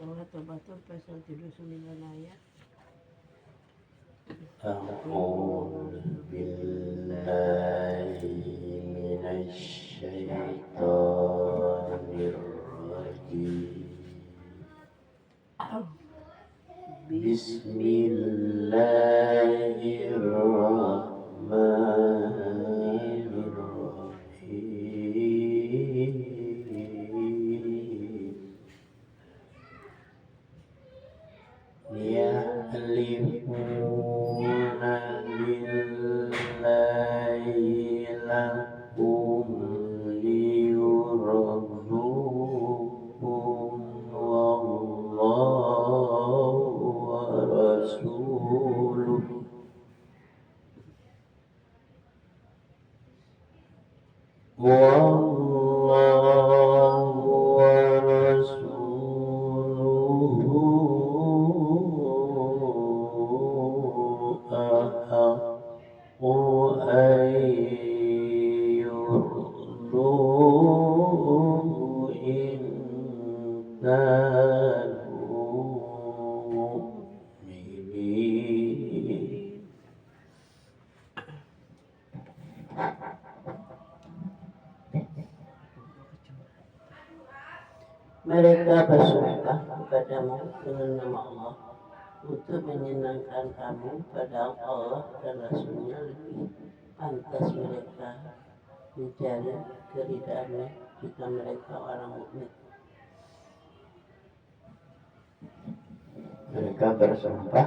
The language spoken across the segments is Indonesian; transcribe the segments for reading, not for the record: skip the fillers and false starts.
Surah Tabatur pasal 79 ayat. A'udzu billahi minasy syaithanir rajim. Bismillahirrahmanirrahim. Yahlifuna billahi lakum liyurdukum wallahu wa rasuluh wallahu wa rasuluhu ahaqqu an yurduhu in kanu mu'minin. Mereka bersumpah kepadamu dengan nama Allah untuk menyenangkan kamu, padahal Allah dan Rasulnya lebih pantas mereka mencari keridaannya jika mereka orang mukmin. Mereka bersumpah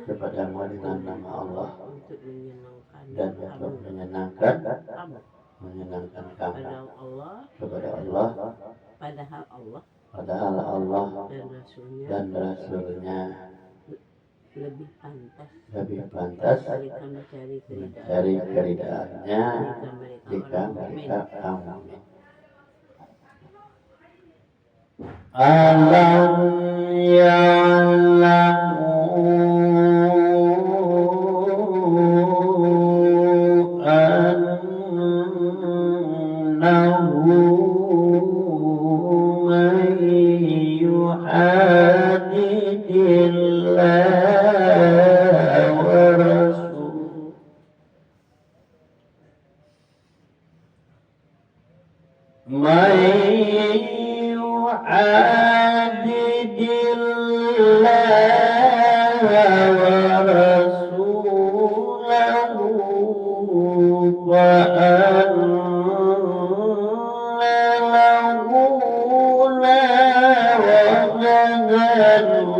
Kepadamu dengan nama Allah untuk menyenangkan dan kamu, untuk menyenangkan kamu kamu kepada Allah, padahal padahal Allah dan dan Rasulnya lebih lebih pantas mereka mencari mencari keridaannya jika mereka orang kaum mukmin. Alam ya'lamu annahu man yuhadidillaha wa rasulahu man yuhadidillaha wa rasulahu wa anna lahu naran jahannam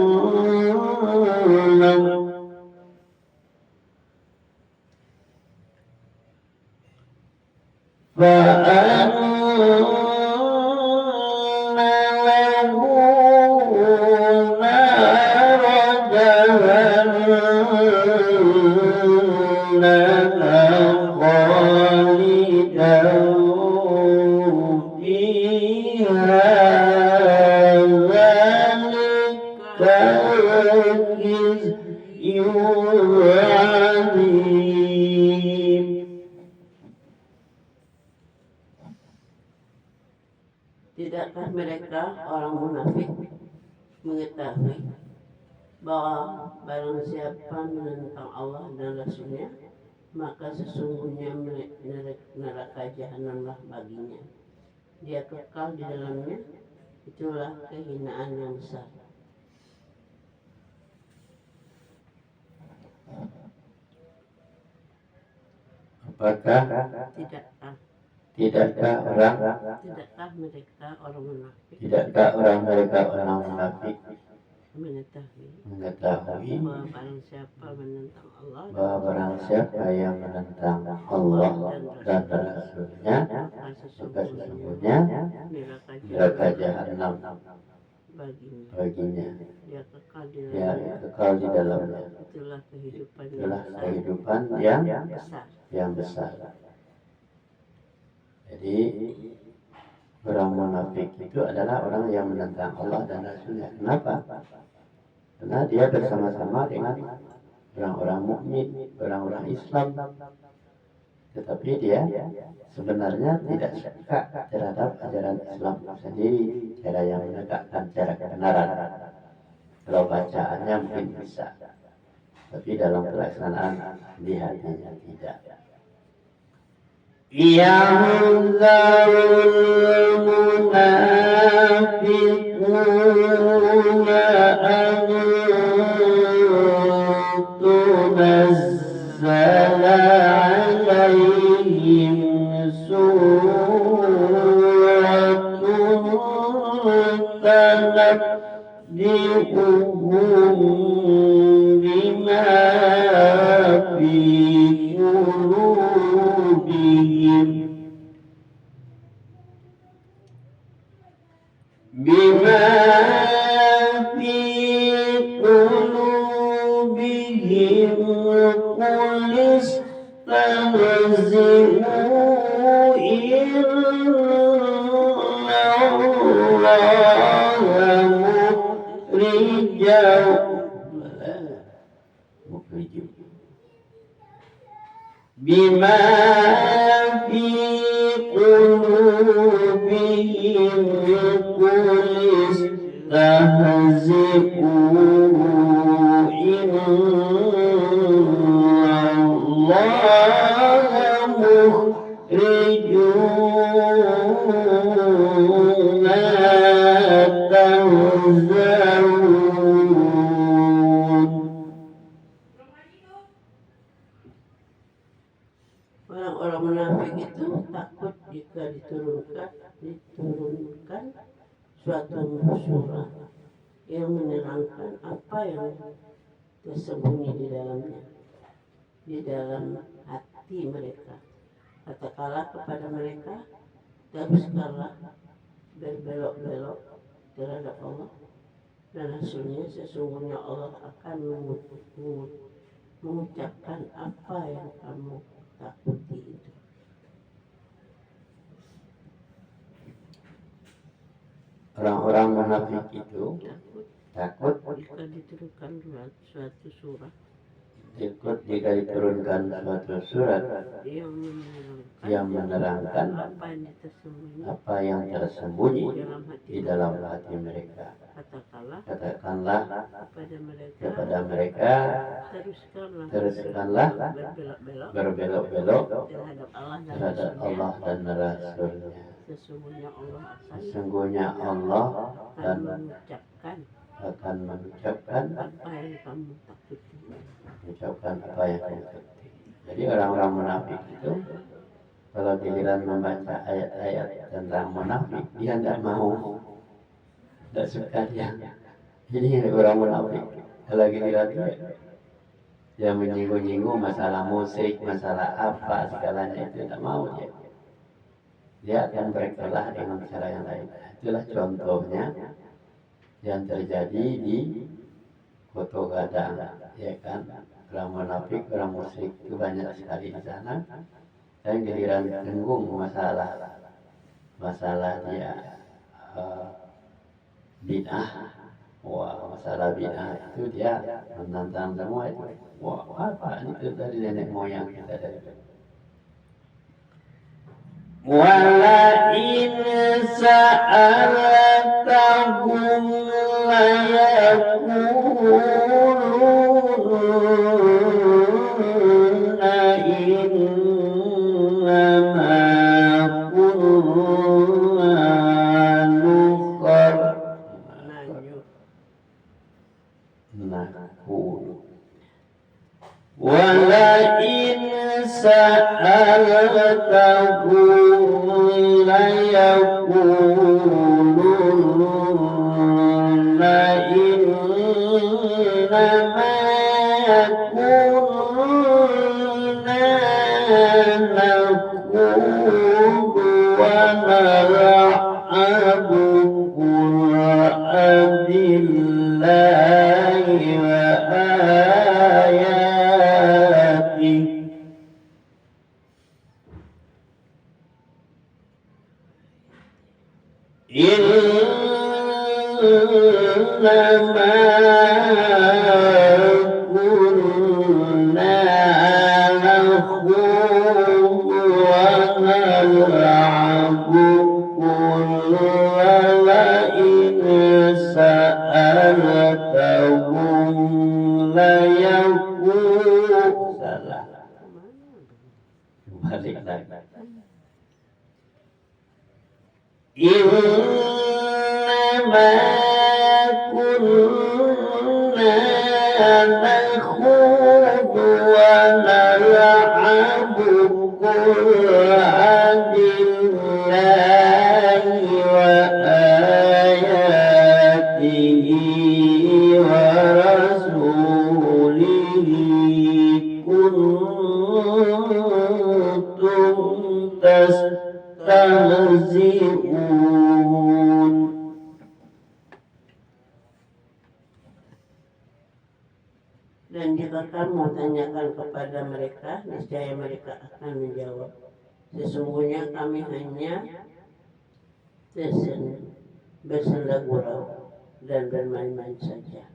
Tidakkah mereka orang munafik mengetahui bahwa barang siapa menentang Allah dan Rasulnya, maka sesungguhnya neraka jahanamlah baginya. Dia kekal di dalamnya. Itulah kehinaan yang besar. Apakah tidakkah mereka orang munafik mereka orang munafik mengetahui bahwa barang siapa menentang Allah yang menentang Allah dan Rasulnya, maka sesungguhnya neraka jahanam baginya. Dia kekal di dalamnya. Itulah kehidupan yang besar. Jadi orang munafik itu adalah orang yang menentang Allah dan Rasulnya. Kenapa? Karena dia bersama-sama dengan orang-orang mukmin, orang-orang Islam. tetapi dia sebenarnya tidak suka terhadap ajaran Islam sendiri, cara yang menegakkan cara kebenaran. Kalau bacaannya mungkin bisa, tapi dalam pelaksanaan di hatinya tidak. Yahzarul munafiquna an tunazzala alaihim suratun tanabbi'uhum bima fi qulubihim bima fi qulubihim qul istahzi'u inna Allaha mukhrijun bima fi qulubihim qul istahzi'u inna Allaha mukhrijun ma tahzarun. Orang-orang munafik itu takut jika diturunkan suatu surah yang menerangkan apa yang tersembunyi di dalamnya, di dalam hati mereka. Katakanlah kepada mereka, teruskanlah berbelok-belok terhadap Allah dan hasilnya sesungguhnya Allah akan mengucapkan apa yang kamu takuti itu. Orang-orang munafik itu takut jika diturunkan suatu surah jika diturunkan suatu surat yang menerangkan apa yang tersembunyi di dalam hati mereka. Katakanlah kepada mereka, teruskanlah berbelok-belok terhadap Allah dan Rasulnya. Sesungguhnya Allah akan mengucapkan apa yang kamu takuti. Jadi orang-orang munafik itu kalau giliran membaca ayat-ayat tentang munafik, dia tidak mau, tidak suka dia. Ini orang munafik. Kalau giliran dia menyinggung-nyinggung masalah musik, masalah apa segalanya itu tidak mau dia. Dia akan berkelah dengan cara yang lain. Itulah contohnya yang terjadi di Kota Gadang, ya kan? Orang munafik, orang musyrik itu banyak sekali di sana. Dan giliran tenggung masalah dia bid'ah, masalah bid'ah itu dia menantang semua itu. Apa itu dari nenek moyang kita dari wala in sa'alatahum la yaquluna innama kunna naqul wala in sa'alatahum la yaquluna innama kunna naqulu wa nal'abu qul abillahi wa ayatihi innama kunna nakhudu ما كنا نخوض ونلعب قل بالله وآياته ورسوله كنتم تستهزئون. Dan jika kamu tanyakan kepada mereka, niscaya mereka akan menjawab, sesungguhnya kami hanya bersenda gurau dan bermain-main saja.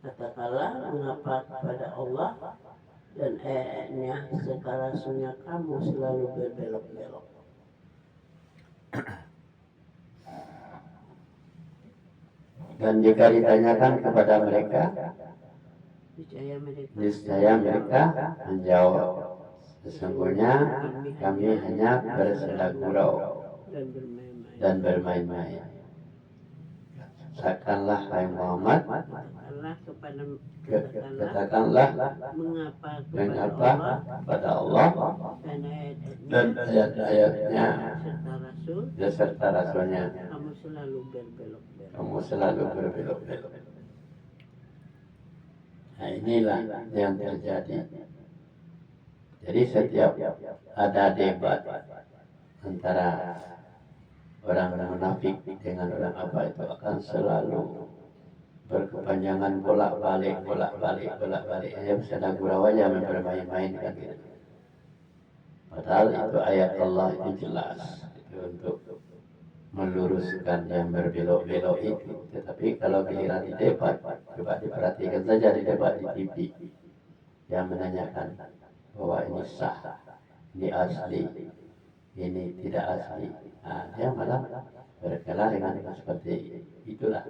Katakanlah, mengapa kepada Allah dan ayat-nya serta Rasulnya kamu selalu berbelok-belok. Dan jika ditanyakan kepada mereka, niscaya mereka menjawab, sesungguhnya kami hanya bersenda gurau dan bermain-main. Katakanlah, hai Muhammad, katakanlah, mengapa kepada Allah dan ayat-ayatnya beserta Rasulnya kamu selalu berbelok-belok. Nah, inilah yang terjadi. Jadi setiap ada debat antara orang munafik dengan orang apa itu akan selalu berkepanjangan bolak-balik. Ya bersenda gurau aja bermain-main kan gitu. Padahal itu ayat Allah itu jelas itu untuk meluruskan yang berbelok-belok itu. Tetapi kalau giliran di debat, coba diperhatikan saja di debat di TV yang menanyakan bahwa ini sah, ini asli, ini tidak asli. Nah, dia malah berkala dengan seperti itulah.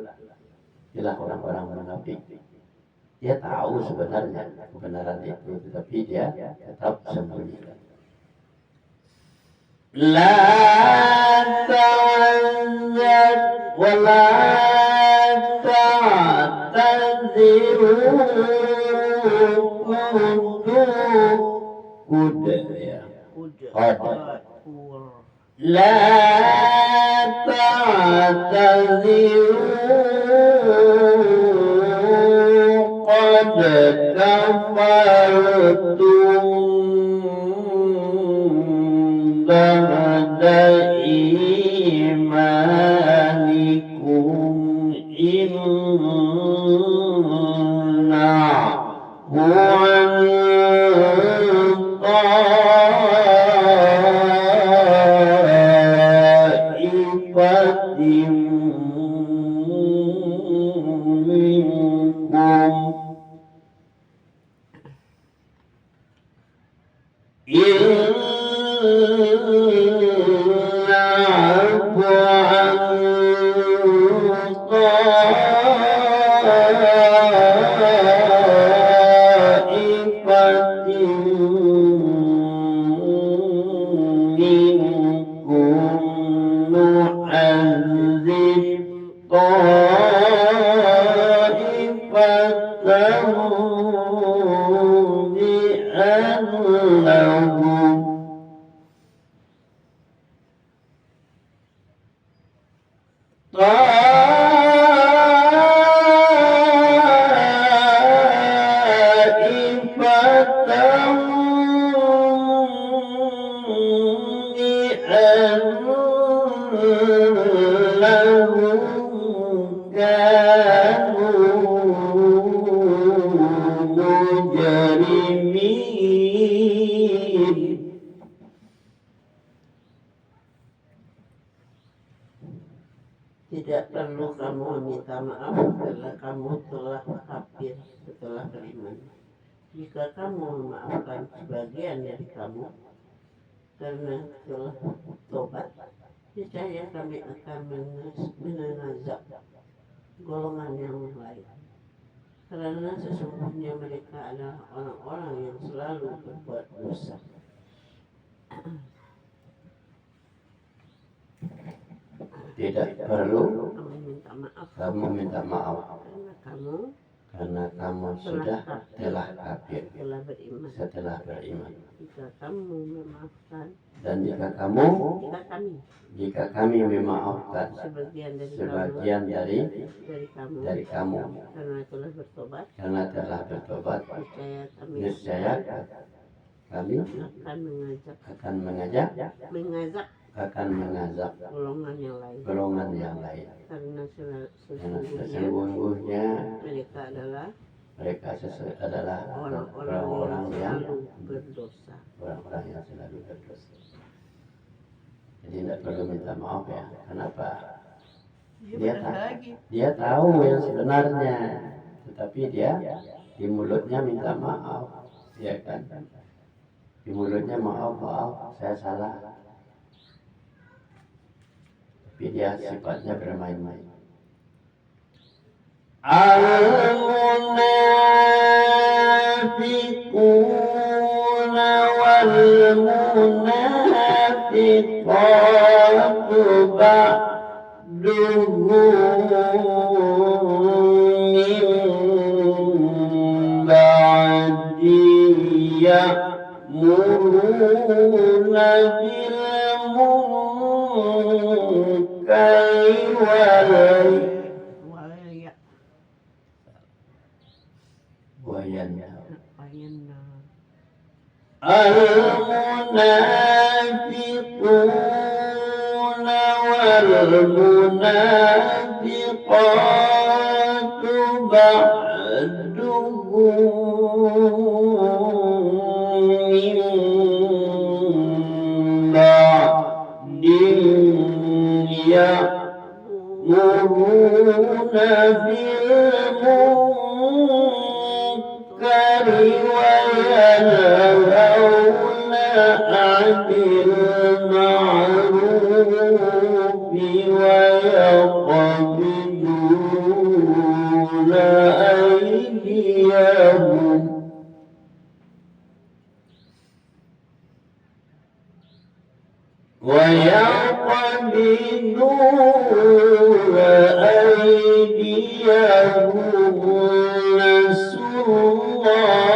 Itulah orang-orang munafik. Dia tahu sebenarnya kebenaran itu, tetapi dia tetap sembunyikan. La ta'azzar wa la ta'taziru La ta'taziru qad kafartum ba'da imanikum inna hu'an ta'ifatim minkum Tidak perlu kamu meminta maaf karena kamu telah kafir setelah beriman. Jika kamu memaafkan sebagian dari kamu karena telah tobat, niscaya kami akan menazab golongan yang lain. Karena sesungguhnya mereka adalah orang-orang yang selalu berbuat dosa. Tidak perlu maaf kamu minta maaf karena kamu sudah telah kafir setelah beriman. Jika kamu memaafkan dan jika kami memaafkan sebagian dari kamu karena telah bertobat niscaya kami akan mengazab golongan yang lain karena sesungguhnya mereka adalah orang-orang yang berdosa. Selalu berdosa. Jadi tidak perlu minta maaf ya. Kenapa? Dia tahu yang sebenarnya, tetapi dia di mulutnya minta maaf, ya kan? Di mulutnya maaf, saya salah. Tapi dia sifatnya bermain-main. Al-munafiquna wal-munafiqatu ba'duhum min ba'di ya'muruna bil munkari al-munafiquna wal-munafiqatu ba'duhum min ba'di ya'muruna bil munkari wa yanhauna 'anil ma'rufi wa yaqbiduna aydiyahum nasullaha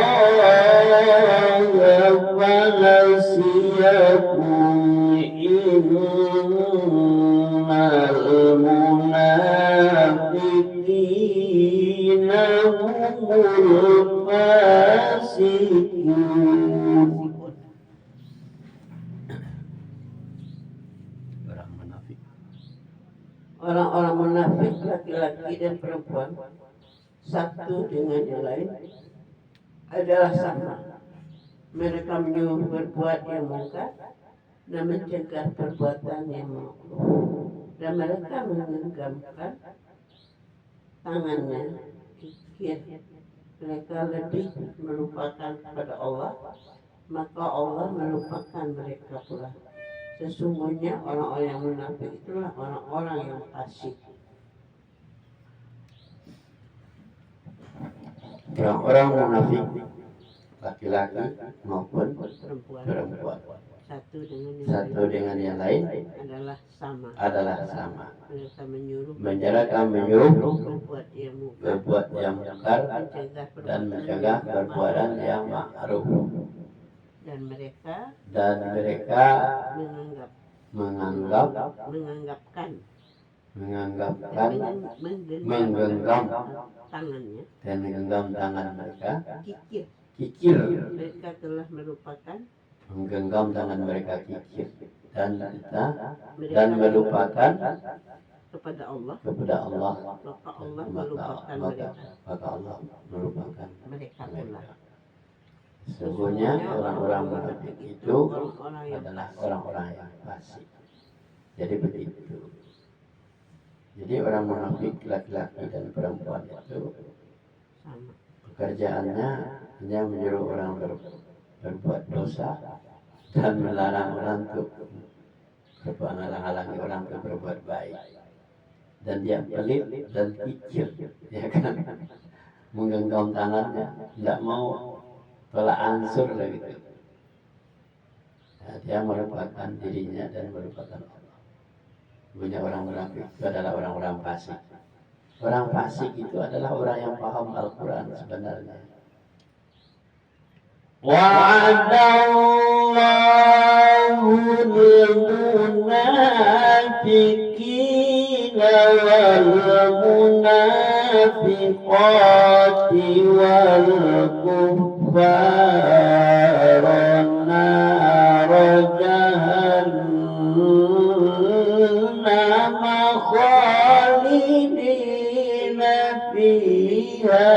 fanasiyakum innal munafiqina humul fasiqun. Orang-orang munafik laki-laki dan perempuan satu dengan yang lain adalah sama. Mereka menyuruh berbuat yang mungkar dan mencegah perbuatan yang makruh. Dan mereka menggenggamkan tangannya kikir. Mereka lebih melupakan kepada Allah, maka Allah melupakan mereka pula. Sesungguhnya orang-orang yang munafik itulah orang-orang yang fasik. Orang-orang munafik laki-laki maupun perempuan satu dengan yang lain adalah sama. Mereka menyuruh berbuat yang mungkar dan mencegah perbuatan yang ma'ruf. Dan mereka menggenggam tangan mereka kikir. Mereka telah melupakan menggenggam tangan mereka kikir dan melupakan kepada Allah maka Allah melupakan mereka. Sesungguhnya orang-orang munafik itu adalah orang-orang yang fasik. Jadi begitu. Jadi orang munafik laki-laki dan perempuan itu pekerjaannya hanya menyuruh orang berbuat dosa dan melarang orang untuk menghalangi orang untuk berbuat baik. Dan dia pelit dan kikir, ya kan? Menggenggam tangannya, tidak mau tolak ansur lah gitu. Nah, dia melupakan dirinya dan melupakan Allah. Punya orang munafik itu adalah orang-orang fasik. Orang fasik itu adalah orang yang paham Al-Quran sebenarnya. وعد الله المنافقين والمنافقات والكفار نار جهنم خالدين فيها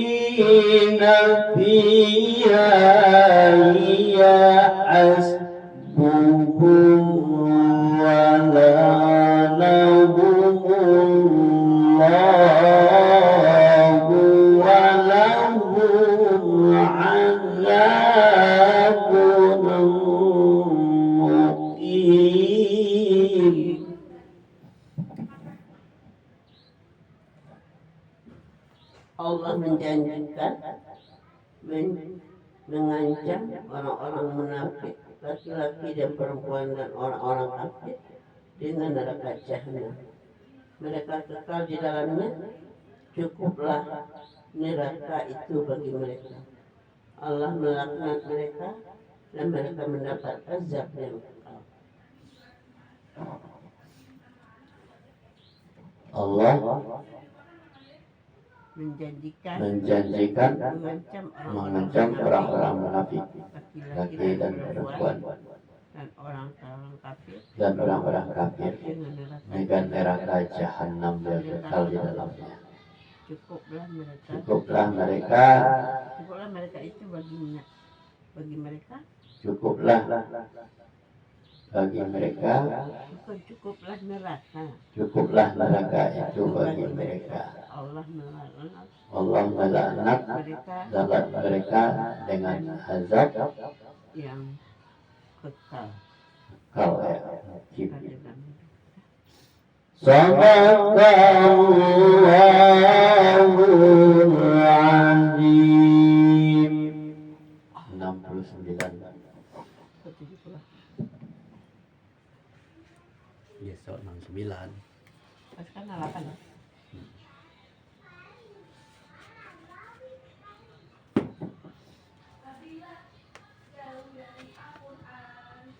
خالدين فيها هي حسبهم ولعنهم الله ولهم عذاب مقيم. Allah menjanjikan mengancam orang-orang munafik, laki-laki dan perempuan dan orang-orang kafir dengan neraka jahanam. Mereka kekal di dalamnya, cukuplah neraka itu bagi mereka. Allah melaknat mereka dan mereka mendapat azab yang kekal. Allah menjanjikan mengancam orang-orang munafik, laki dan perempuan dan orang-orang kafir dengan neraka jahanam yang kekal di dalamnya. Cukuplah mereka itu bagi mereka. Cukuplah neraka itu bagi mereka. Allah melaknat mereka dengan azab yang kekal. Sadaqallahul azim. 69. Besok 69. Sekarang 8.